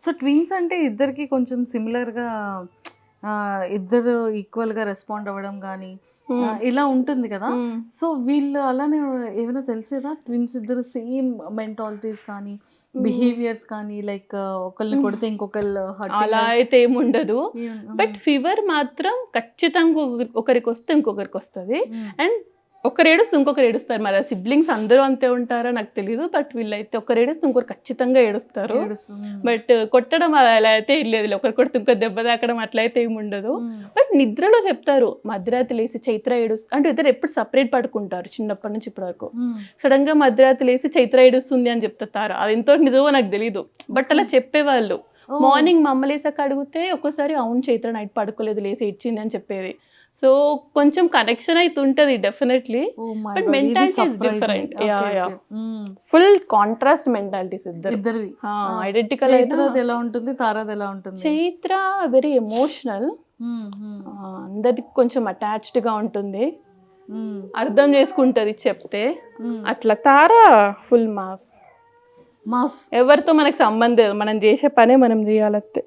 So twins అంటే ఇద్దరికి కొంచెం సిమిలర్గా ఇద్దరు ఈక్వల్గా రెస్పాండ్ అవ్వడం కానీ ఇలా ఉంటుంది కదా. సో వీళ్ళు అలానే ఏమైనా తెలిసేదా ట్విన్స్ ఇద్దరు సేమ్ మెంటాలిటీస్ కానీ బిహేవియర్స్ కానీ లైక్ ఒకరిని కొడితే ఇంకొకళ్ళు అలా అయితే ఏముండదు. బట్ ఫీవర్ మాత్రం ఖచ్చితంగా ఒకరికి వస్తే ఇంకొకరికి వస్తుంది. అండ్ ఒకరు ఏడుస్తే ఇంకొకరు ఏడుస్తారు. మరి సిబ్లింగ్స్ అందరూ అంతే ఉంటారా నాకు తెలియదు. బట్ వీళ్ళైతే ఒకరు ఏడుస్తే ఇంకొకరు ఖచ్చితంగా ఏడుస్తారు. బట్ కొట్టడం అలా అయితే లేదు. ఒకరు కొడితే ఇంకో దెబ్బ తాకడం అట్లా అయితే ఏమి ఉండదు. బట్ నిద్రలో చెప్తారు మధ్యరాత్రి లేసి చైత్ర ఏడుస్తుంది అంటే ఇద్దరు ఎప్పుడు సపరేట్ పడుకుంటారు చిన్నప్పటి నుంచి ఇప్పటి వరకు. సడన్ గా మధ్యరాత్రి లేసి చైత్ర ఏడుస్తుంది అని చెప్తారు. అది ఎంతో నిజమో నాకు తెలియదు. బట్ అలా చెప్పేవాళ్ళు. మార్నింగ్ మా అమ్మ లేసాక అడిగితే ఒక్కోసారి అవును చైత్ర నైట్ పడుకోలేదు లేసి ఇచ్చింది అని చెప్పేది. సో కొంచెం కనెక్షన్ అయితే ఉంటుంది definitely. But mentality is different. Full contrast mentalities ఇద్దరు. ఐడెంటికల్ ఎలా ఉంటుంది, తారాది ఎలా ఉంటుంది? చైత్ర వెరీ ఎమోషనల్, అందరికి కొంచెం అటాచ్డ్ గా ఉంటుంది, అర్థం చేసుకుంటది చెప్తే. అట్లా తారా ఫుల్ మాస్. ఎవరితో మనకు సంబంధం, మనం చేసే పనే మనం చేయాలంతే.